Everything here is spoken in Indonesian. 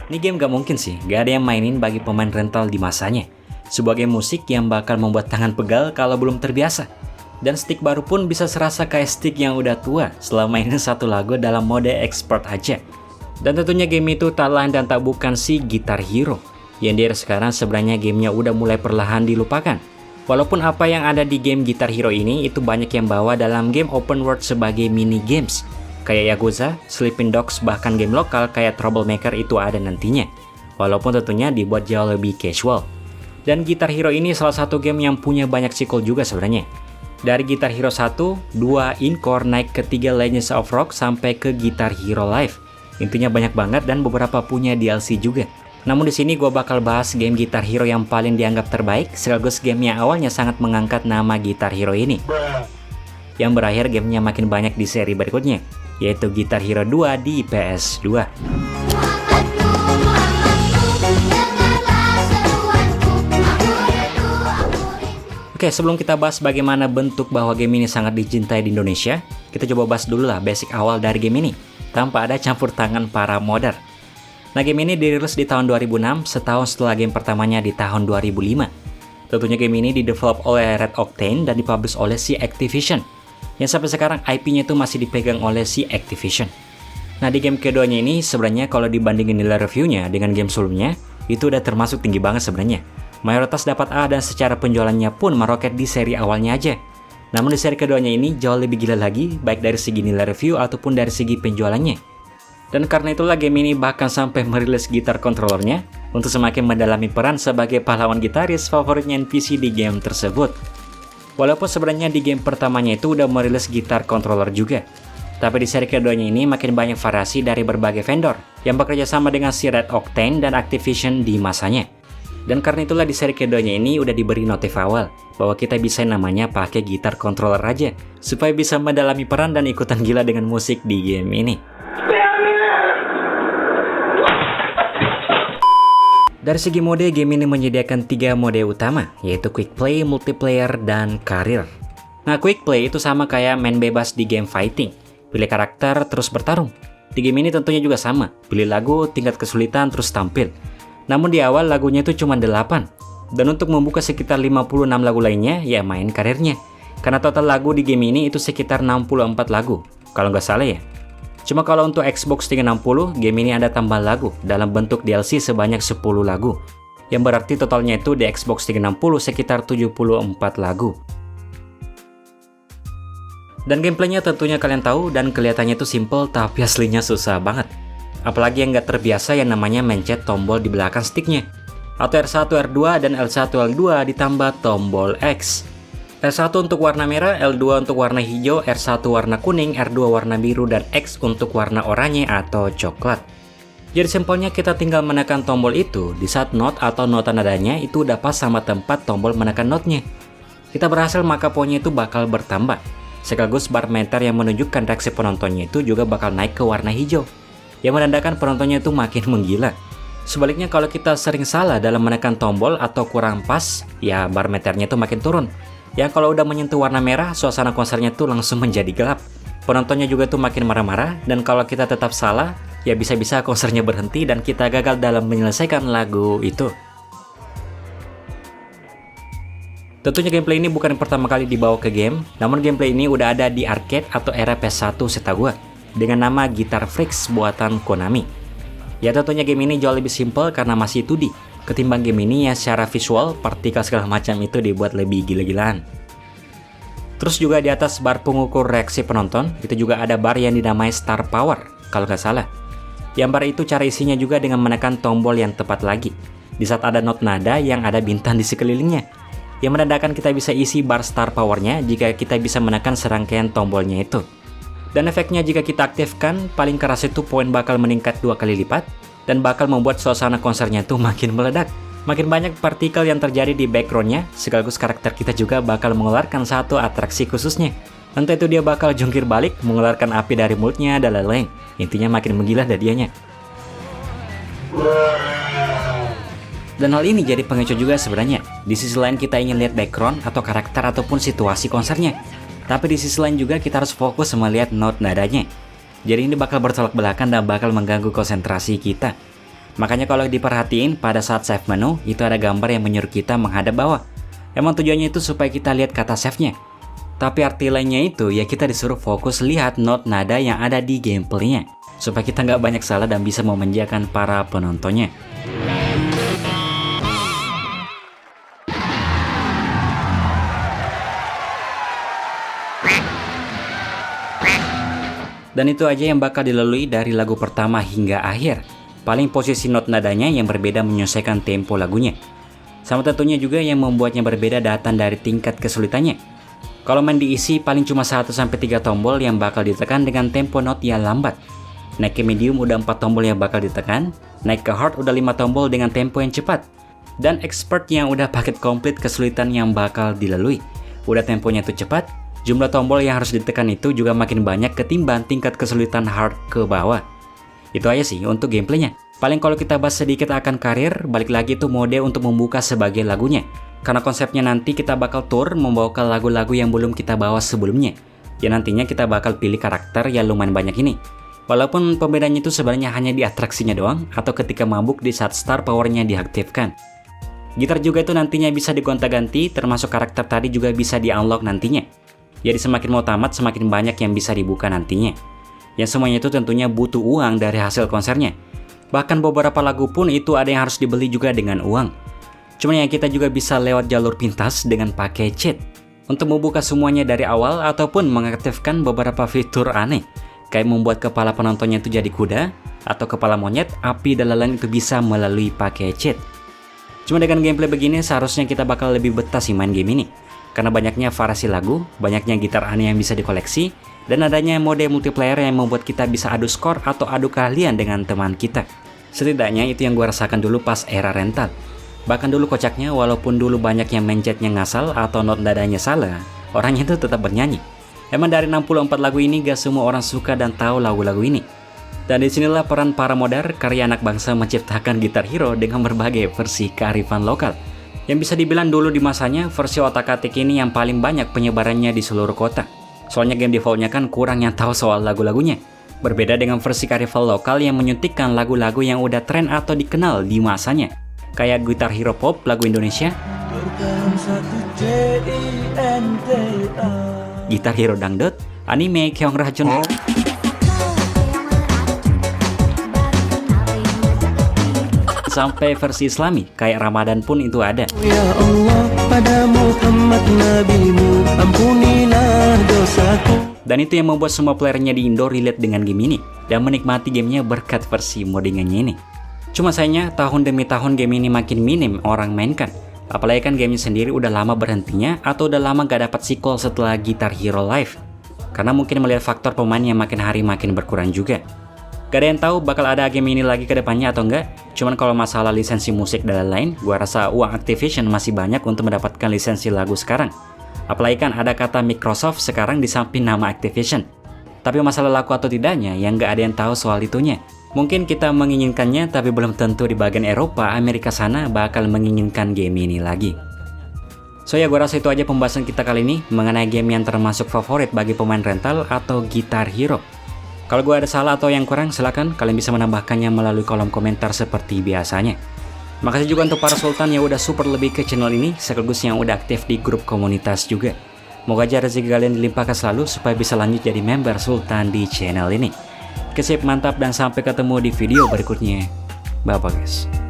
Ini game gak mungkin sih, gak ada yang mainin bagi pemain rental di masanya. Sebuah game musik yang bakal membuat tangan pegal kalau belum terbiasa. Dan stick baru pun bisa serasa kayak stick yang udah tua setelah mainin satu lagu dalam mode expert aja. Dan tentunya game itu tak lain dan tak bukan si Guitar Hero, yang dia sekarang sebenarnya gamenya udah mulai perlahan dilupakan. Walaupun apa yang ada di game Guitar Hero ini itu banyak yang bawa dalam game open world sebagai mini games. Kayak Yakuza, Sleeping Dogs, bahkan game lokal kayak Troublemaker itu ada nantinya. Walaupun tentunya dibuat jauh lebih casual. Dan Guitar Hero ini salah satu game yang punya banyak sequel juga sebenarnya. Dari Guitar Hero 1, 2, Encore naik ke 3 Legends of Rock sampai ke Guitar Hero Live. Intinya banyak banget dan beberapa punya DLC juga. Namun di sini gue bakal bahas game Guitar Hero yang paling dianggap terbaik, sekaligus game yang awalnya sangat mengangkat nama Guitar Hero ini. Yang berakhir gamenya makin banyak di seri berikutnya, yaitu Guitar Hero 2 di PS2. Oke, sebelum kita bahas bagaimana bentuk bahwa game ini sangat dicintai di Indonesia, kita coba bahas dulu lah basic awal dari game ini, tanpa ada campur tangan para modder. Nah, game ini dirilis di tahun 2006, setahun setelah game pertamanya di tahun 2005. Tentunya game ini didevelop oleh Red Octane dan dipublish oleh si Activision, yang sampai sekarang IP-nya itu masih dipegang oleh si Activision. Nah, di game keduanya ini sebenarnya kalau dibandingin nilai reviewnya dengan game sebelumnya, itu udah termasuk tinggi banget sebenarnya. Mayoritas dapat A dan secara penjualannya pun meroket di seri awalnya aja. Namun di seri keduanya ini jauh lebih gila lagi, baik dari segi nilai review ataupun dari segi penjualannya. Dan karena itulah game ini bahkan sampai merilis gitar controllernya untuk semakin mendalami peran sebagai pahlawan gitaris favoritnya NPC di game tersebut. Walaupun sebenarnya di game pertamanya itu udah merilis gitar controller juga. Tapi di seri keduanya ini makin banyak variasi dari berbagai vendor yang bekerja sama dengan si Red Octane dan Activision di masanya. Dan karena itulah di seri keduanya ini udah diberi notif awal bahwa kita bisa namanya pakai gitar controller aja supaya bisa mendalami peran dan ikutan gila dengan musik di game ini. Dari segi mode, game ini menyediakan 3 mode utama, yaitu Quick Play, Multiplayer, dan Career. Nah, Quick Play itu sama kayak main bebas di game fighting. Pilih karakter, terus bertarung. Di game ini tentunya juga sama, pilih lagu, tingkat kesulitan, terus tampil. Namun di awal lagunya itu cuma 8. Dan untuk membuka sekitar 56 lagu lainnya, ya main karirnya. Karena total lagu di game ini itu sekitar 64 lagu, kalau nggak salah ya. Cuma kalau untuk Xbox 360, game ini ada tambah lagu dalam bentuk DLC sebanyak 10 lagu. Yang berarti totalnya itu di Xbox 360 sekitar 74 lagu. Dan gameplaynya tentunya kalian tahu dan kelihatannya itu simple tapi aslinya susah banget. Apalagi yang nggak terbiasa yang namanya mencet tombol di belakang sticknya. Atau R1, R2, dan L1, L2 ditambah tombol X. R1 untuk warna merah, L2 untuk warna hijau, R1 warna kuning, R2 warna biru, dan X untuk warna oranye atau coklat. Jadi simpelnya kita tinggal menekan tombol itu di saat note atau nota nadanya itu udah pas sama tempat tombol menekan notnya. Kita berhasil maka poinnya itu bakal bertambah. Sekaligus bar meter yang menunjukkan reaksi penontonnya itu juga bakal naik ke warna hijau, yang menandakan penontonnya itu makin menggila. Sebaliknya kalau kita sering salah dalam menekan tombol atau kurang pas, ya bar meternya itu makin turun. Yang kalau udah menyentuh warna merah, suasana konsernya tuh langsung menjadi gelap. Penontonnya juga tuh makin marah-marah, dan kalau kita tetap salah, ya bisa-bisa konsernya berhenti dan kita gagal dalam menyelesaikan lagu itu. Tentunya gameplay ini bukan pertama kali dibawa ke game, namun gameplay ini udah ada di arcade atau era PS1 setahu gua, dengan nama Guitar Freaks buatan Konami. Ya tentunya game ini jauh lebih simple karena masih 2D. Ketimbang game ini ya secara visual, partikel segala macam itu dibuat lebih gila-gilaan. Terus juga di atas bar pengukur reaksi penonton, itu juga ada bar yang dinamai Star Power, kalau nggak salah. Yang bar itu cara isinya juga dengan menekan tombol yang tepat lagi. Di saat ada not nada yang ada bintang di sekelilingnya. Yang menandakan kita bisa isi bar Star Power-nya jika kita bisa menekan serangkaian tombolnya itu. Dan efeknya jika kita aktifkan, paling keras itu poin bakal meningkat 2 kali lipat, dan bakal membuat suasana konsernya tuh makin meledak. Makin banyak partikel yang terjadi di backgroundnya, sekaligus karakter kita juga bakal mengeluarkan satu atraksi khususnya. Entah itu dia bakal jungkir balik, mengeluarkan api dari mulutnya, dan lain-lain. Intinya makin menggila dadianya. Dan hal ini jadi pengecoh juga sebenarnya. Di sisi lain kita ingin lihat background atau karakter ataupun situasi konsernya. Tapi di sisi lain juga kita harus fokus melihat note nadanya. Jadi ini bakal bertolak belakang dan bakal mengganggu konsentrasi kita. Makanya kalau diperhatiin pada saat save menu, itu ada gambar yang menyuruh kita menghadap bawah. Emang tujuannya itu supaya kita lihat kata save-nya. Tapi arti lainnya itu ya kita disuruh fokus lihat not nada yang ada di gameplaynya, supaya kita nggak banyak salah dan bisa memanjakan para penontonnya. Dan itu aja yang bakal dilalui dari lagu pertama hingga akhir. Paling posisi not nadanya yang berbeda menyesuaikan tempo lagunya. Sama tentunya juga yang membuatnya berbeda datang dari tingkat kesulitannya. Kalau main diisi paling cuma 1-3 tombol yang bakal ditekan dengan tempo not yang lambat. Naik ke medium udah 4 tombol yang bakal ditekan. Naik ke hard udah 5 tombol dengan tempo yang cepat. Dan expert yang udah paket komplit kesulitan yang bakal dilalui. Udah temponya tuh cepat. Jumlah tombol yang harus ditekan itu juga makin banyak ketimbang tingkat kesulitan hard ke bawah. Itu aja sih untuk gameplaynya. Paling kalau kita bahas sedikit akan karir, balik lagi tuh mode untuk membuka sebagai lagunya. Karena konsepnya nanti kita bakal tour membawakan lagu-lagu yang belum kita bawa sebelumnya. Ya nantinya kita bakal pilih karakter yang lumayan banyak ini. Walaupun pembedanya itu sebenarnya hanya di atraksinya doang, atau ketika mabuk di saat star powernya diaktifkan. Gitar juga itu nantinya bisa digonta-ganti, termasuk karakter tadi juga bisa di-unlock nantinya. Jadi semakin mau tamat, semakin banyak yang bisa dibuka nantinya. Yang semuanya itu tentunya butuh uang dari hasil konsernya. Bahkan beberapa lagu pun itu ada yang harus dibeli juga dengan uang. Cuman yang kita juga bisa lewat jalur pintas dengan pakai cheat. Untuk membuka semuanya dari awal ataupun mengaktifkan beberapa fitur aneh. Kayak membuat kepala penontonnya itu jadi kuda, atau kepala monyet, api, dan lain-lain itu bisa melalui pakai cheat. Cuma dengan gameplay begini seharusnya kita bakal lebih betah sih main game ini. Karena banyaknya variasi lagu, banyaknya gitar aneh yang bisa dikoleksi, dan adanya mode multiplayer yang membuat kita bisa adu skor atau adu keahlian dengan teman kita. Setidaknya itu yang gue rasakan dulu pas era rental. Bahkan dulu kocaknya, walaupun dulu banyak yang mencetnya ngasal atau not nadanya salah, orangnya itu tetap bernyanyi. Emang dari 64 lagu ini gak semua orang suka dan tahu lagu-lagu ini. Dan disinilah peran para modder karya anak bangsa menciptakan Guitar Hero dengan berbagai versi kearifan lokal. Yang bisa dibilang dulu di masanya, versi otak-atik ini yang paling banyak penyebarannya di seluruh kota. Soalnya game defaultnya kan kurang yang tahu soal lagu-lagunya. Berbeda dengan versi kearifan lokal yang menyuntikkan lagu-lagu yang udah tren atau dikenal di masanya. Kayak Guitar Hero Pop lagu Indonesia, Guitar Hero Dangdut, anime Keong Racun, sampai versi Islami kayak Ramadan pun itu ada. Ya Allah, pada Muhammad nabimu, ampunilah dosaku. Dan itu yang membuat semua playernya di Indo relate dengan game ini dan menikmati gamenya berkat versi moddingannya ini. Cuma sayangnya tahun demi tahun game ini makin minim orang mainkan. Apalagi kan gamenya sendiri udah lama berhentinya atau udah lama gak dapat sequel setelah Guitar Hero Live. Karena mungkin melihat faktor pemain yang makin hari makin berkurang juga. Gak ada yang tahu bakal ada game ini lagi ke depannya atau enggak. Cuman kalau masalah lisensi musik dan lain-lain, gua rasa uang Activision masih banyak untuk mendapatkan lisensi lagu sekarang. Apalagi kan ada kata Microsoft sekarang di samping nama Activision. Tapi masalah laku atau tidaknya, yang gak ada yang tahu soal itunya. Mungkin kita menginginkannya, tapi belum tentu di bagian Eropa, Amerika sana bakal menginginkan game ini lagi. So ya, gua rasa itu aja pembahasan kita kali ini mengenai game yang termasuk favorit bagi pemain rental atau Guitar Hero. Kalau gue ada salah atau yang kurang, silakan kalian bisa menambahkannya melalui kolom komentar seperti biasanya. Makasih juga untuk para sultan yang udah support lebih ke channel ini, sekaligus yang udah aktif di grup komunitas juga. Moga aja rezeki kalian dilimpahkan selalu supaya bisa lanjut jadi member sultan di channel ini. Kesip, mantap, dan sampai ketemu di video berikutnya. Bye-bye guys.